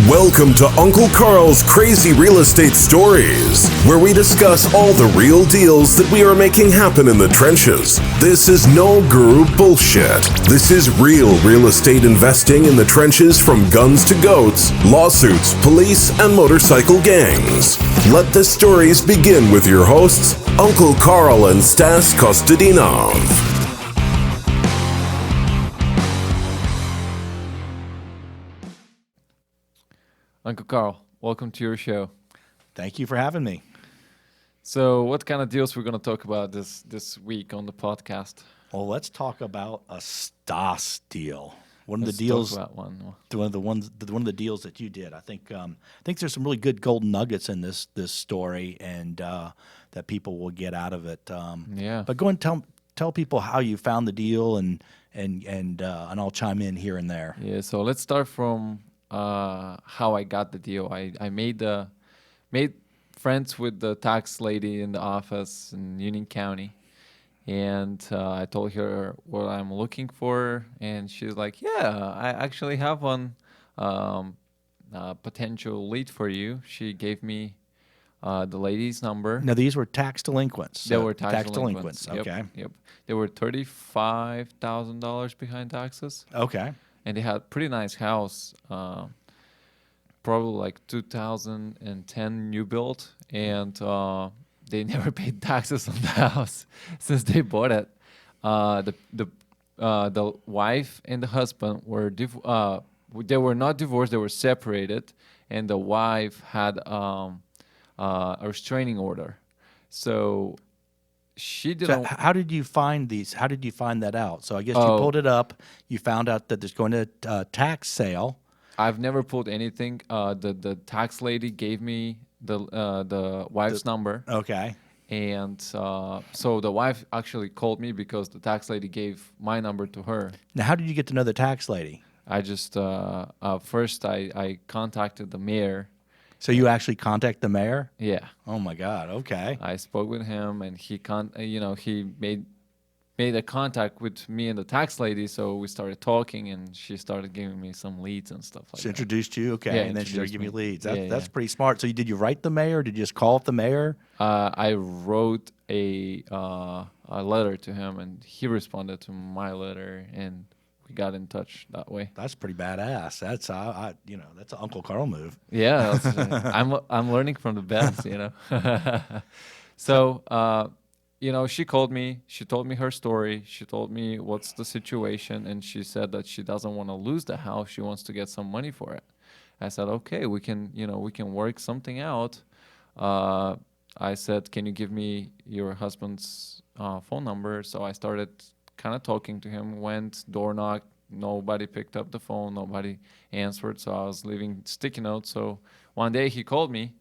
Welcome to Uncle Karl's Crazy Real Estate Stories, where we discuss all the real deals that we are making happen in the trenches. This is no guru bullshit. This is real estate investing in the trenches, from guns to goats, lawsuits, police, and motorcycle gangs. Let the stories begin with your hosts, Uncle Karl and Stas Kostadinov. Uncle Karl, welcome to your show. Thank you for having me. So, what kind of deals we're going to talk about this week on the podcast? Well, let's talk about a Stas deal. One of Let's the deals, talk about one. one of the deals that you did. I think there's some really good golden nuggets in this story, and that people will get out of it. Yeah. But go and tell people how you found the deal, and I'll chime in here and there. Yeah. So let's start from how I got the deal. I made friends with the tax lady in the office in Union County, and I told her what I'm looking for, and she's like, "Yeah, I actually have one potential lead for you." She gave me the lady's number. Now, these were tax delinquents. They were tax delinquents. Okay. Yep. They were $35,000 behind taxes. Okay. And they had pretty nice house, probably like 2010 new build, and they never paid taxes on the house since they bought it. The wife and the husband were they were not divorced; they were separated, and the wife had a restraining order. So she didn't. So how did you find these? How did you find that out? So I guess you pulled it up. You found out that there's going to tax sale. I've never pulled anything. The tax lady gave me the wife's number. Okay. And so the wife actually called me because the tax lady gave my number to her. Now, how did you get to know the tax lady? I just first I contacted the mayor. So you actually contact the mayor? Yeah. Oh my God. Okay. I spoke with him, and he made a contact with me and the tax lady. So we started talking, and she started giving me some leads and stuff like She that. introduced you, okay, Yeah, and then she started giving you leads. That's Yeah. pretty smart. So did you write the mayor? Did you just call up the mayor? I wrote a letter to him, and he responded to my letter, and we got in touch that way. That's pretty badass. That's that's an Uncle Karl move. Yeah, I'm learning from the best, So, she called me. She told me her story. She told me what's the situation, and she said that she doesn't want to lose the house. She wants to get some money for it. I said, okay, we can work something out. I said, can you give me your husband's phone number? So I started kind of talking to him, went, door knocked. Nobody picked up the phone. Nobody answered. So I was leaving sticky notes. So one day he called me,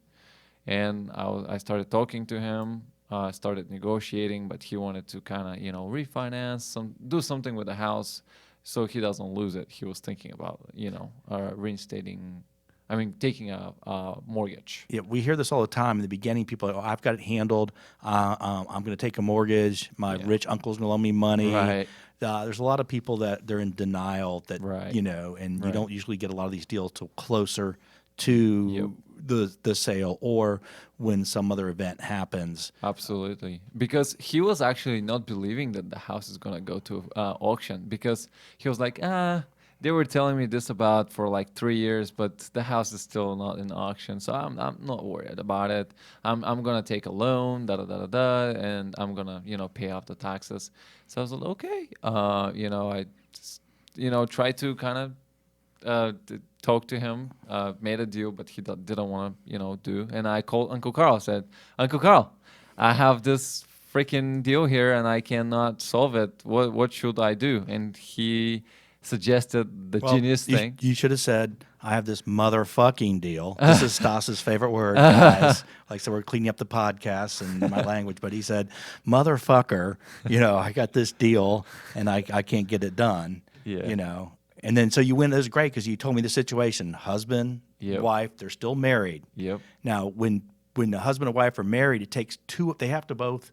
and I started talking to him. Started negotiating, but he wanted to kind of, refinance, do something with the house so he doesn't lose it. He was thinking about, taking a mortgage. Yeah, we hear this all the time. In the beginning, people are like, I've got it handled. I'm going to take a mortgage. My rich uncle's going to loan me money. Right. There's a lot of people that they're in denial that, you don't usually get a lot of these deals till closer to the sale or when some other event happens. Absolutely. Because he was actually not believing that the house is going to go to auction, because he was like, they were telling me this about for like 3 years, but the house is still not in auction. So I'm not worried about it. I'm going to take a loan, and I'm going to, pay off the taxes. So I was like, okay. I just, tried to kind of talk to him, made a deal, but he didn't want to, do. And I called Uncle Karl, said, Uncle Karl, I have this freaking deal here and I cannot solve it. What should I do? And he suggested the genius thing. You should have said, I have this motherfucking deal. This is Stas's favorite word, guys. So we're cleaning up the podcast and my language, but he said, motherfucker, I got this deal and I can't get it done, And then so you went, it was great because you told me the situation. Husband, wife, they're still married. Yep. Now, when the husband and wife are married, it takes two, they have to both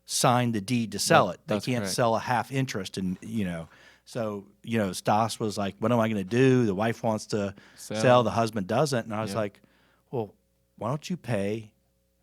sign the deed to sell it. They that's can't correct. sell a half interest, and So Stas was like, "What am I going to do?" The wife wants to sell, the husband doesn't, and I was Yep. like, "Well, why don't you pay?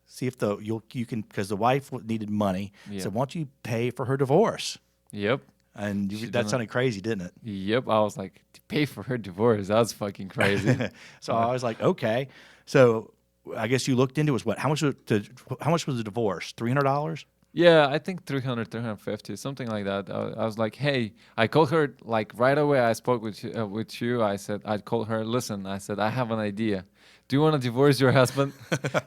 See if you can, because the wife needed money. Yeah. So why don't you pay for her divorce?" Yep. And She that didn't- sounded crazy, didn't it? Yep. I was like, to pay for her divorce. That's fucking crazy. So I was like, okay. So I guess you looked into it. How much was the divorce? $300? Yeah, I think 300, 350, something like that. I was like, hey, I called her like right away. I spoke with you. I called her, listen, I said, I have an idea. Do you want to divorce your husband?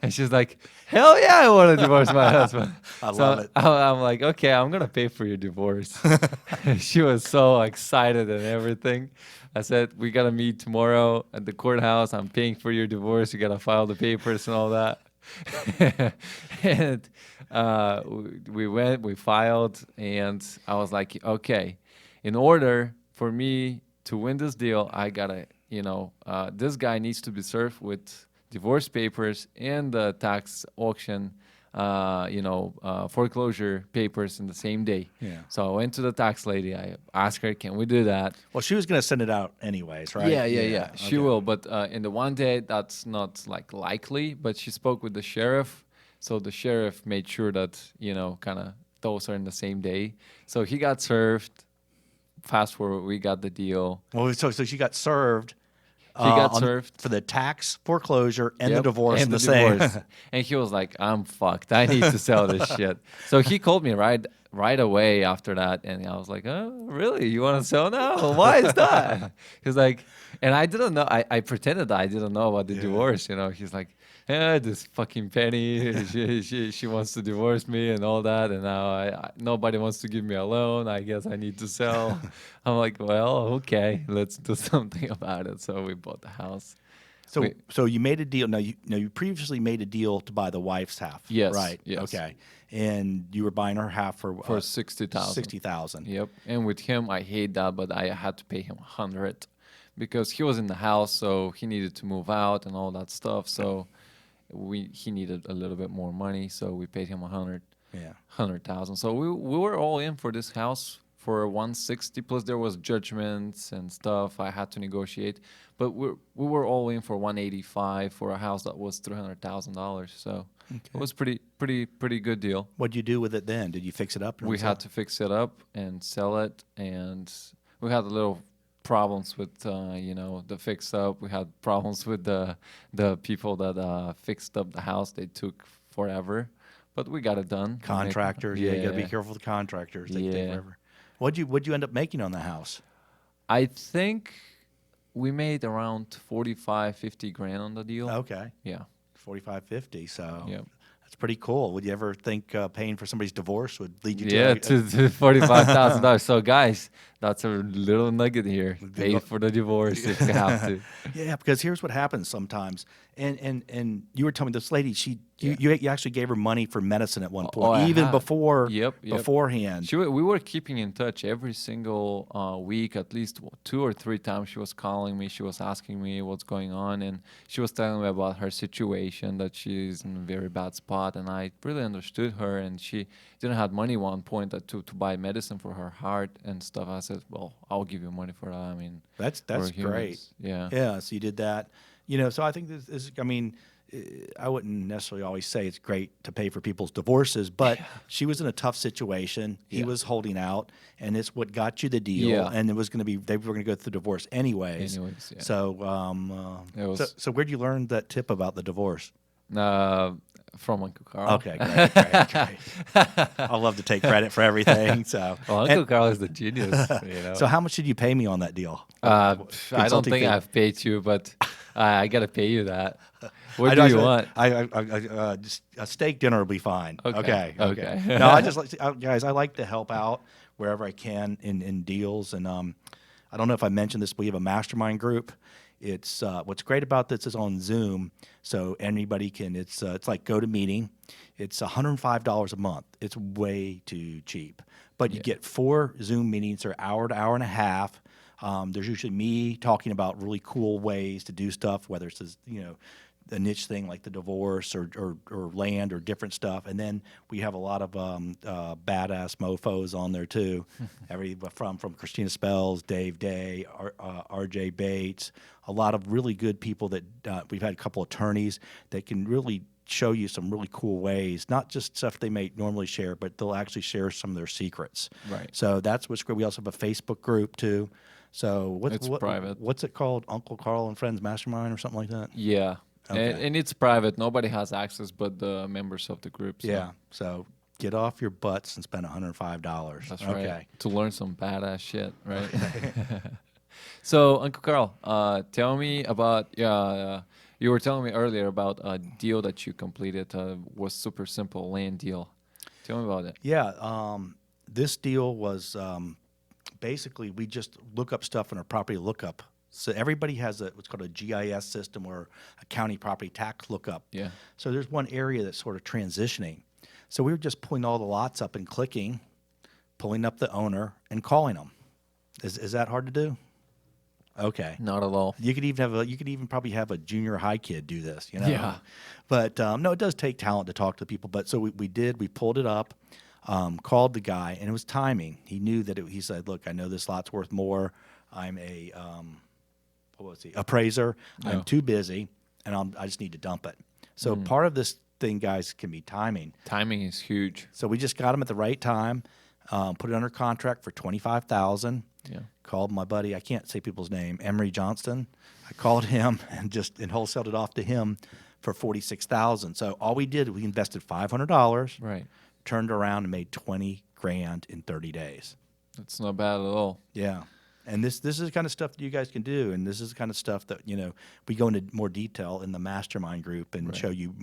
And she's like, hell yeah, I want to divorce my husband. I love it. I'm like, okay, I'm going to pay for your divorce. She was so excited and everything. I said, we got to meet tomorrow at the courthouse. I'm paying for your divorce. You got to file the papers and all that. And we filed, and I was like, okay, in order for me to win this deal, I gotta, this guy needs to be served with divorce papers and the tax auction, foreclosure papers in the same day. Yeah. So I went to the tax lady. I asked her, can we do that? Well, she was going to send it out anyways, right? Yeah. She Okay. will, but in the one day, that's not like likely. But she spoke with the sheriff, so the sheriff made sure that kind of those are in the same day. So he got served. Fast forward, we got the deal. Well, so she got served. He got on- served. for the tax foreclosure and the Yep, divorce and in the the same. divorce. And he was like, I'm fucked. I need to sell this shit. So he called me right away after that, and I was like, oh, really? You want to sell now? Why is that? He's like, and I didn't know. I pretended I didn't know about the divorce. He's like, yeah, this fucking Penny, she wants to divorce me and all that, and now nobody wants to give me a loan. I guess I need to sell. I'm like, well, okay, let's do something about it. So we bought the house. So you made a deal. Now you previously made a deal to buy the wife's half. Yes, Right. yes. Okay. And you were buying her half for 60,000. 60,000. Yep. And with him, I hate that, but I had to pay him 100 because he was in the house, so he needed to move out and all that stuff. So he needed a little bit more money, so we paid him 100. Yeah. 100,000. So we were all in for this house for 160. Plus there was judgments and stuff I had to negotiate, but we were all in for 185 for a house that was $300,000. So it was pretty good deal. What'd you do with it then? Did you fix it up? We had to fix it up and sell it, and we had a little problems with the fix up. We had problems with the people that fixed up the house. They took forever, but we got it done. Contractors. Yeah. You got to be careful with the contractors. They take forever. What'd you end up making on the house? I think we made around 45, 50 grand on the deal. Okay. Yeah. 45, 50. So Yep. that's pretty cool. Would you ever think paying for somebody's divorce would lead you Yeah, to to $45,000. So guys, that's a little nugget here. Pay for the divorce if you have to. Yeah, because here's what happens sometimes. And you were telling me this lady, you actually gave her money for medicine at one point, I even have. before Yep. beforehand. We were keeping in touch every single week, at least 2 or 3 times. She was calling me. She was asking me what's going on, and she was telling me about her situation, that she's in a very bad spot. And I really understood her. And she didn't have money one point to buy medicine for her heart and stuff. I said, well, I'll give you money for that. I mean, That's we're great. humans. Yeah. Yeah, so you did that. So I think this is, I mean, I wouldn't necessarily always say it's great to pay for people's divorces, but she was in a tough situation. He was holding out, and it's what got you the deal. Yeah. And it was going to be, they were going to go through divorce anyways. Yeah. So, It was- so where'd you learn that tip about the divorce? From Uncle Karl. Okay, great. I love to take credit for everything. So, Well, Uncle Karl is the genius. so how much did you pay me on that deal? I don't Consulting think fee. I've paid you, but I gotta pay you that. What do you want? Just a steak dinner will be fine. Okay. Okay. No, I just guys. I like to help out wherever I can in deals, and I don't know if I mentioned this, but we have a mastermind group. It's what's great about this is on Zoom, so anybody can. It's like GoToMeeting. It's $105 a month. It's way too cheap, but you get 4 Zoom meetings. They're hour to hour and a half. There's usually me talking about really cool ways to do stuff, whether it's a niche thing like the divorce or land or different stuff. And then we have a lot of badass mofos on there too. From Christina Spells, Dave Day, R.J. Bates, a lot of really good people that we've had a couple attorneys that can really show you some really cool ways, not just stuff they may normally share, but they'll actually share some of their secrets. Right. So that's what's great. We also have a Facebook group too. So It's private. What's it called? Uncle Karl and Friends Mastermind or something like that? Yeah. Okay. And it's private. Nobody has access but the members of the group. So. Yeah. So get off your butts and spend $105. That's okay. right. To learn some badass shit, right? So, Uncle Karl, tell me about, you were telling me earlier about a deal that you completed, was super simple land deal. Tell me about it. Yeah. This deal was basically we just look up stuff in our property lookup. So everybody has what's called a GIS system or a county property tax lookup. Yeah. So there's one area that's sort of transitioning. So we were just pulling all the lots up and clicking, pulling up the owner and calling them. Is that hard to do? Okay. Not at all. You could even probably have a junior high kid do this, you know. Yeah. But no, it does take talent to talk to people. But so we pulled it up, called the guy, and it was timing. He knew that he said, "Look, I know this lot's worth more. I'm a appraiser. Yeah. I'm too busy, and I just need to dump it." So part of this thing, guys, can be timing. Timing is huge. So we just got him at the right time, put it under contract for $25,000. Yeah. Called my buddy, I can't say people's name, Emery Johnston. I called him and wholesaled it off to him for $46,000. So all we did, we invested $500, Right. turned around and made $20,000 in 30 days. That's not bad at all. Yeah. And this is the kind of stuff that you guys can do, and this is the kind of stuff that we go into more detail in the mastermind group and show you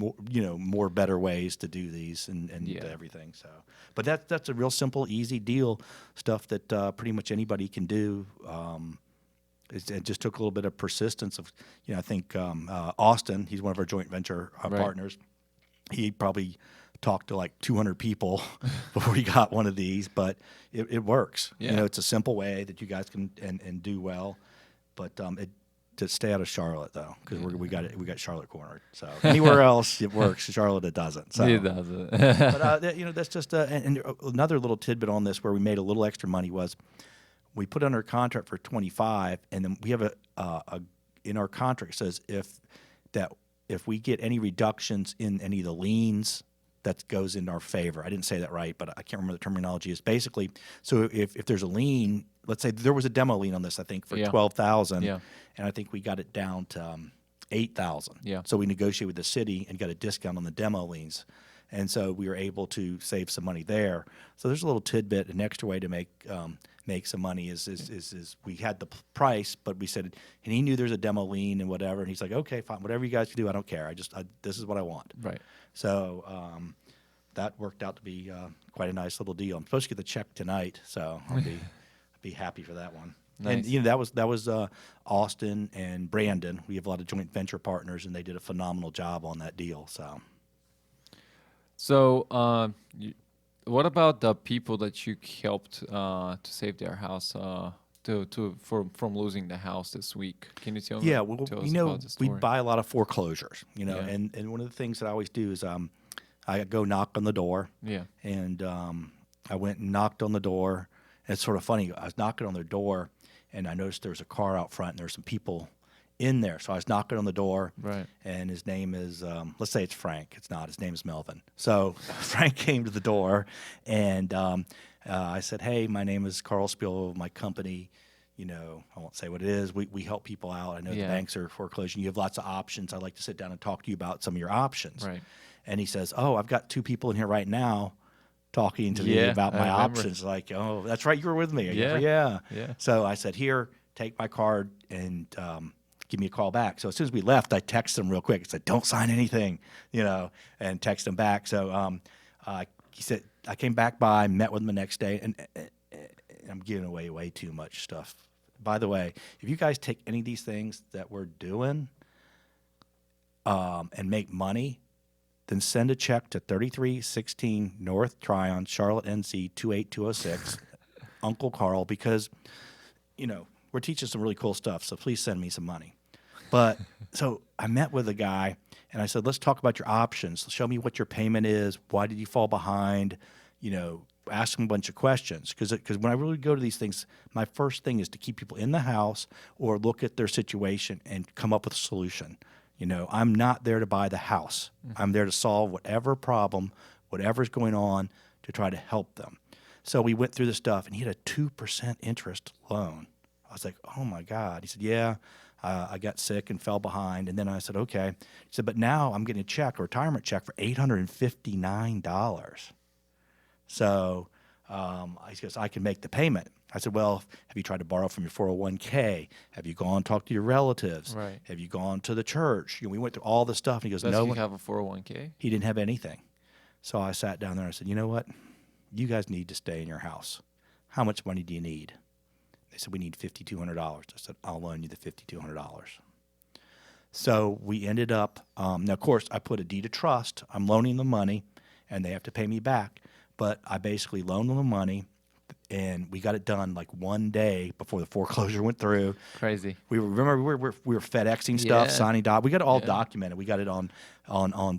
more better ways to do these and everything. So, but that's a real simple, easy deal stuff that pretty much anybody can do. It just took a little bit of persistence of I think Austin, he's one of our joint venture partners. He probably talked to like 200 people before he got one of these, but it works. Yeah. It's a simple way that you guys can and do well, but to stay out of Charlotte though, because we got Charlotte cornered. So anywhere else it works, Charlotte it doesn't. So. It doesn't. But that's just and another little tidbit on this where we made a little extra money was we put under contract for 25, and then we have a in our contract says if we get any reductions in any of the liens, that goes in our favor. I didn't say that right, but I can't remember the terminology. Is basically, so if there's a lien, let's say there was a demo lien on this, I think for $12,000, and I think we got it down to $8,000. Yeah. So we negotiated with the city and got a discount on the demo liens, and so we were able to save some money there. So there's a little tidbit, an extra way to make some money is we had the price, but we said, and he knew there's a demo lien and whatever, and he's like, okay, fine, whatever you guys can do, I don't care. This is what I want. Right. So that worked out to be quite a nice little deal. I'm supposed to get the check tonight, so I'll be happy for that one. Nice. And that was Austin and Brandon. We have a lot of joint venture partners, and they did a phenomenal job on that deal. So, what about the people that you helped to save their house from losing the house this week? Can you tell me? Yeah, well, tell us about the we story? buy a lot of foreclosures, Yeah. and one of the things that I always do is I go knock on the door. Yeah. And I went and knocked on the door. And it's sort of funny. I was knocking on their door, and I noticed there was a car out front, and there were some people in there. So I was knocking on the door, Right. and his name is, let's say it's Frank. It's not. His name is Melvin. So Frank came to the door, and I said, hey, my name is Karl Spiel, my company. I won't say what it is. We help people out. I know the banks are foreclosing. You have lots of options. I'd like to sit down and talk to you about some of your options. Right. And he says, oh, I've got 2 people in here right now talking to me about I my remember. options. Like, oh, that's right, you were with me. Yeah. So I said, here, take my card and give me a call back. So as soon as we left, I texted him real quick. I said, don't sign anything, and text him back. So he said, I came back by, met with him the next day, and I'm giving away way too much stuff. By the way, if you guys take any of these things that we're doing and make money, then send a check to 3316 North Tryon, Charlotte, NC 28206, Uncle Karl, because, we're teaching some really cool stuff, so please send me some money. But so I met with a guy and I said, let's talk about your options. Show me what your payment is. Why did you fall behind? You know, ask him a bunch of questions. Because when I really go to these things, my first thing is to keep people in the house or look at their situation and come up with a solution. You know, I'm not there to buy the house. I'm there to solve whatever problem, whatever's going on, to try to help them. So we went through the stuff, and he had a 2% interest loan. I was like, oh, my God. He said, yeah, I got sick and fell behind. And then I said, okay. He said, but now I'm getting a check, a retirement check for $859. So he goes, I can make the payment. I said, well, have you tried to borrow from your 401k? Have you gone and talked to your relatives? Right. Have you gone to the church? You know, we went through all the stuff. And he goes, Does no. he have a 401k? He didn't have anything. So I sat down there and I said, you know what? You guys need to stay in your house. How much money do you need? They said, we need $5,200. I said, I'll loan you the $5,200. So we ended up, now, of course, I put a deed of trust. I'm loaning them money, and they have to pay me back. But I basically loaned them the money, and we got it done like one day before the foreclosure went through. Crazy. We were FedExing stuff, Yeah. signing we got it all documented. We got it on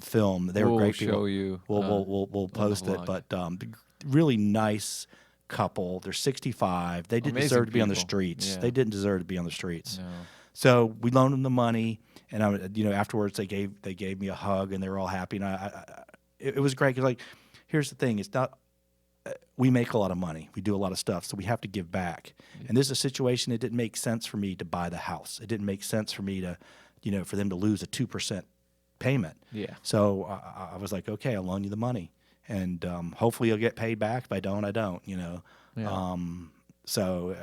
film. They were We'll great people. show you, We'll post it. vlog. But really nice couple. They're 65. They didn't Amazing deserve to be on the people. streets. Yeah. They didn't deserve to be on the streets. No. So we loaned them the money, and afterwards they gave me a hug, and they were all happy. And it was great because, like, here's the thing: it's not. We make a lot of money. We do a lot of stuff, so we have to give back. Yeah. And this is a situation. It didn't make sense for me to buy the house. It didn't make sense for me to, for them to lose a 2% payment. Yeah. So I was like, okay, I'll loan you the money, and hopefully you'll get paid back. If I don't, I don't. Yeah. So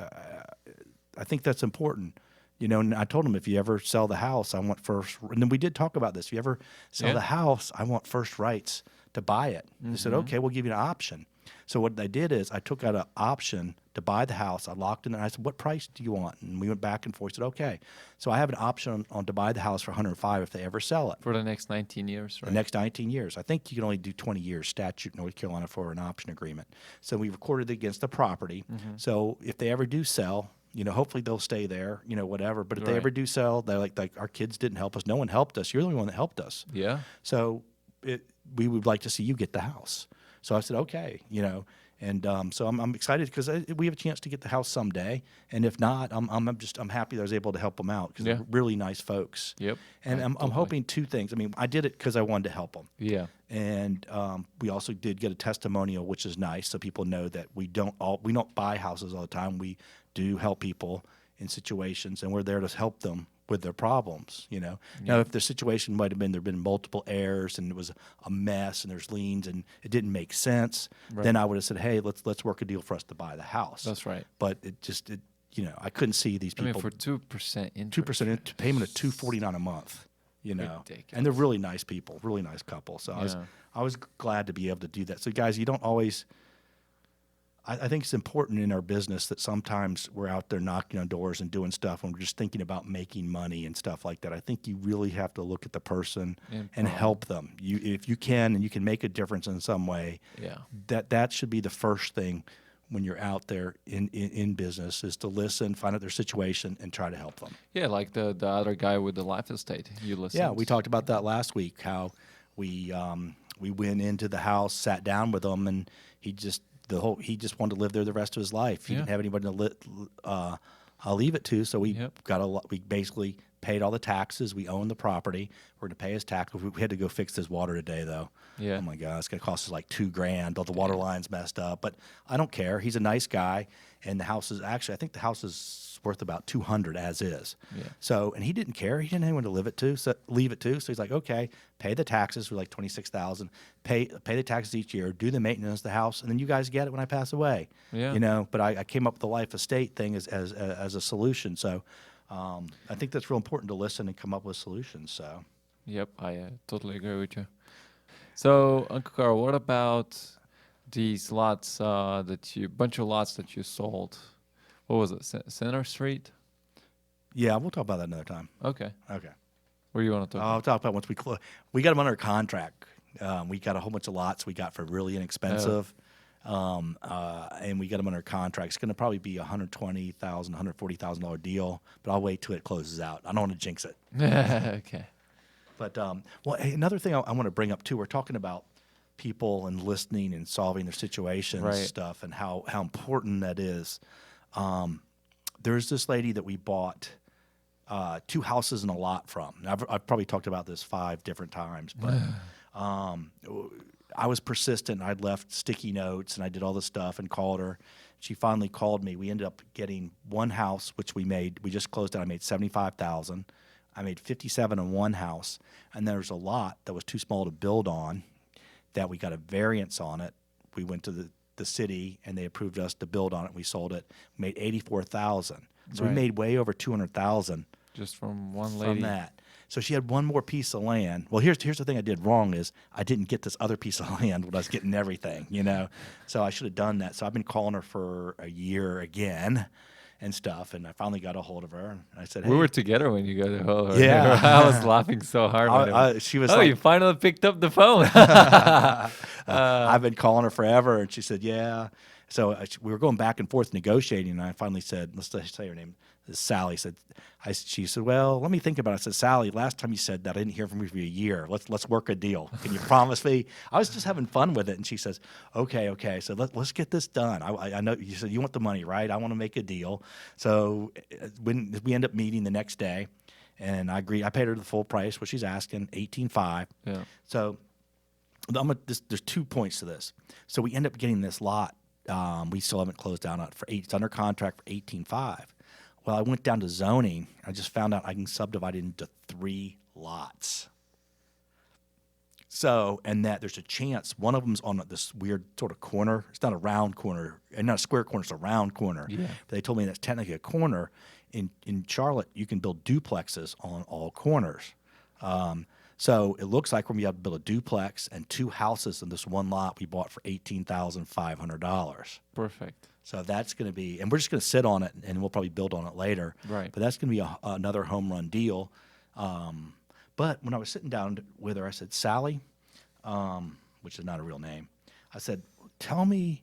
I think that's important. And I told him, if you ever sell the house, I want first. And then we did talk about this. If you ever sell the house, I want first rights to buy it. They said, okay, we'll give you an option. So what they did is I took out an option to buy the house. I locked in there. I said, what price do you want? And we went back and forth. He said, okay. So I have an option on to buy the house for $105 if they ever sell it. For the next 19 years, right? The next 19 years. I think you can only do 20 years statute in North Carolina for an option agreement. So we recorded it against the property. So if they ever do sell, hopefully they'll stay there, whatever. But if they ever do sell, they're like our kids didn't help us. No one helped us. You're the only one that helped us. Yeah. So we would like to see you get the house. So I said, okay, and so I'm excited because we have a chance to get the house someday. And if not, I'm happy that I was able to help them out because they're really nice folks. Yep. And I'm hoping two things. I mean, I did it because I wanted to help them. Yeah. And we also did get a testimonial, which is nice, so people know that we don't buy houses all the time. We do help people in situations, and we're there to help them with their problems. Now, if the situation might have been there've been multiple errors and it was a mess and there's liens and it didn't make sense, then I would have said, hey, let's work a deal for us to buy the house. That's right. But I couldn't see these people. I mean, for 2% interest. 2% payment of $249 a month. Ridiculous. And they're really nice people, really nice couple. So I was glad to be able to do that. So guys, you don't always. I think it's important in our business that sometimes we're out there knocking on doors and doing stuff and we're just thinking about making money and stuff like that. I think you really have to look at the person and help them. If you can and you can make a difference in some way, that should be the first thing when you're out there in business, is to listen, find out their situation, and try to help them. Yeah, like the other guy with the life estate. You listen. Yeah, we talked about that last week, how we went into the house, sat down with him, and he just wanted to live there the rest of his life. He didn't have anybody to leave it to, so we we basically paid all the taxes. We own the property. We're going to pay his taxes. We had to go fix his water today, though. Yeah. Oh my God, it's going to cost us like $2,000. All the water lines messed up, but I don't care. He's a nice guy, and the house is I think the house is worth about $200 as is. Yeah. So, and he didn't care. He didn't have anyone to leave it to. So he's like, okay, pay the taxes for like $26,000. Pay the taxes each year. Do the maintenance of the house, and then you guys get it when I pass away. Yeah. But I came up with the life estate thing as a solution. So. I think that's real important to listen and come up with solutions. So, yep, I totally agree with you. So, Uncle Karl, what about these lots bunch of lots that you sold? What was it, Center Street? Yeah, we'll talk about that another time. Okay. Okay. What do you want to talk about? I'll talk about once we got them under contract. We got a whole bunch of lots we got for really inexpensive. and we got them under contract. It's going to probably be $120,000, $140,000 deal, but I'll wait till it closes out. I don't want to jinx it. Okay. But well, hey, another thing I want to bring up too. We're talking about people and listening and solving their situations Right. stuff, and how important that is. There's this lady that we bought 2 houses and a lot from. And I've probably talked about this 5 different times, but I was persistent. I'd left sticky notes and I did all this stuff and called her. She finally called me. We ended up getting one house, which we just closed out. I made $75,000. I made $57,000 on one house, and there's a lot that was too small to build on. That we got a variance on it. We went to the city and they approved us to build on it. We sold it. We made $84,000. So we Right. made way over $200,000 Just from one lady. from that. So she had one more piece of land. Well, here's the thing I did wrong is I didn't get this other piece of land when I was getting everything, So I should have done that. So I've been calling her for a year again and stuff, and I finally got a hold of her. And I said, hey. We were together when you got a hold of her. Yeah. I was laughing so hard. She was oh, like, you finally picked up the phone. I've been calling her forever, and she said, yeah. So we were going back and forth negotiating, and I finally said, let's say her name, Sally. She said, well, let me think about it. I said, Sally, last time you said that, I didn't hear from you for a year. Let's work a deal. Can you promise me? I was just having fun with it, and she says, okay. So let's get this done. I know you said you want the money, right? I want to make a deal. So when we end up meeting the next day, and I agreed, I paid her the full price, what she's asking, $18,500. Yeah. So there's 2 points to this. So we end up getting this lot. We still haven't closed down on it it's under contract for $18,500. Well, I went down to zoning. I just found out I can subdivide it into 3 lots. So, and that there's a chance one of them's on this weird sort of corner. It's not a round corner, and not a square corner. It's a round corner. Yeah. But they told me that's technically a corner. In Charlotte, you can build duplexes on all corners. So it looks like we're going to be able to build a duplex and 2 houses in this one lot we bought for $18,500. Perfect. So that's going to be, and we're just going to sit on it, and we'll probably build on it later. Right. But that's going to be another home run deal. But when I was sitting down with her, I said, Sally, which is not a real name, I said, tell me,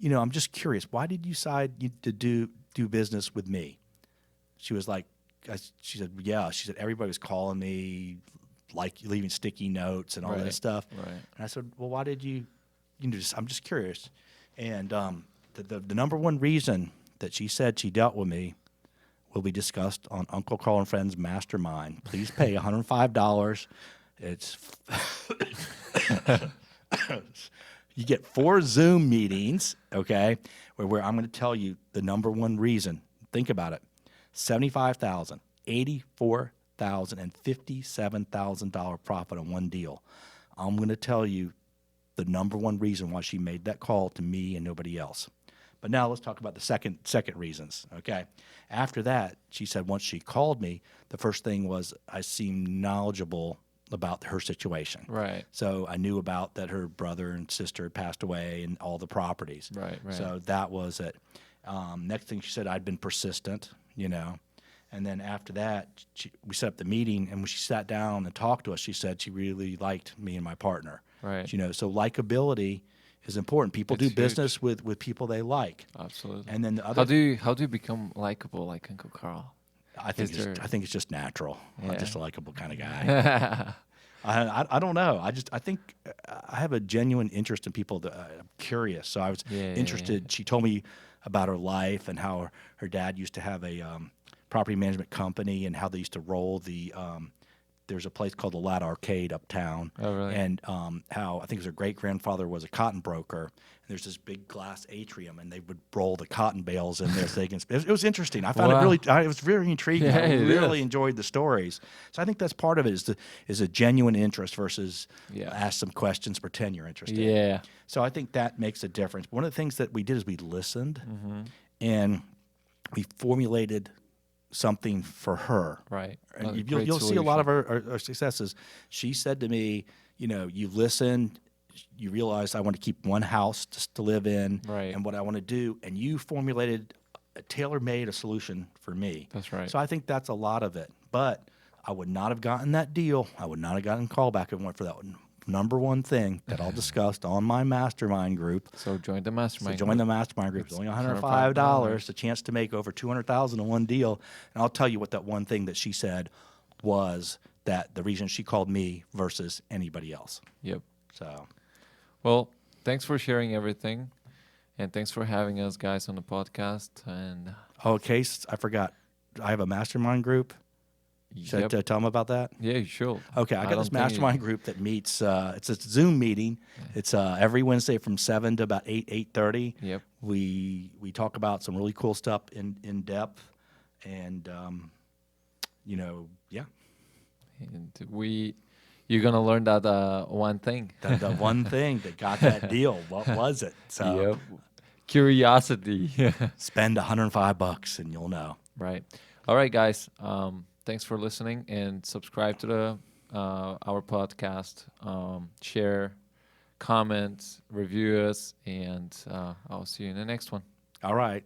I'm just curious, why did you decide to do business with me? She was like, she said, yeah. She said, everybody was calling me, like leaving sticky notes and all Right. this stuff. Right. And I said, well, why did you I'm just curious. And the number one reason that she said she dealt with me will be discussed on Uncle Karl and Friends Mastermind. Please pay $105. It's you get 4 Zoom meetings, okay, where I'm going to tell you the number one reason. Think about it. $75,000, $84,000, and $57,000 profit on one deal. I'm going to tell you the number one reason why she made that call to me and nobody else. But now let's talk about the second reasons, okay? After that, she said once she called me, the first thing was I seemed knowledgeable about her situation. Right. So I knew about that her brother and sister had passed away and all the properties. Right. So that was it. Next thing she said, I'd been persistent, And then after that, we set up the meeting, and when she sat down and talked to us, she said she really liked me and my partner. Right. So likability is important. People It's do huge. business with people they like. Absolutely. And then the other, How do you become likable like Uncle Karl? I think is there- I think it's just natural. I'm Yeah. just a likable kind of guy. I don't know. I think I have a genuine interest in people. That I'm curious. So I was interested. She told me about her life and how her dad used to have a property management company and how they used to roll the. There's a place called the Lat Arcade uptown. Oh, really? And how I think her great grandfather was a cotton broker. And there's this big glass atrium, and they would roll the cotton bales in there so they can. It was interesting. I found Wow. it was very intriguing. Yeah, I it really is. enjoyed the stories. So I think that's part of it is a genuine interest versus Yeah. ask some questions, pretend you're interested. Yeah. So I think that makes a difference. One of the things that we did is we listened and we formulated something for her. Right. And A great you'll see a lot of solution. our successes. She said to me, you listened, you realized I want to keep one house just to live in Right. and what I want to do, and you formulated, tailor-made a solution for me. That's right. So I think that's a lot of it. But I would not have gotten that deal. I would not have gotten a call back if it weren't for that number one thing that I'll discuss on my mastermind group. So join the mastermind. So join the mastermind group. It's only $105, a chance to make over $200,000 in one deal. And I'll tell you what that one thing that she said was that the reason she called me versus anybody else. Yep. So, well, thanks for sharing everything, and thanks for having us guys on the podcast. And Case, I forgot. I have a mastermind group. Should I tell them about that? Yeah, you should. Okay, I got this mastermind group that meets. It's a Zoom meeting. Yeah. It's every Wednesday from 7 to about 8:30. Yep. We talk about some really cool stuff in depth, and yeah. And you're gonna learn that one thing. The one thing that got that deal. What was it? So, yep. Curiosity. Spend $105 and you'll know. Right. All right, guys. Thanks for listening, and subscribe to our podcast. Share, comment, review us, and I'll see you in the next one. All right.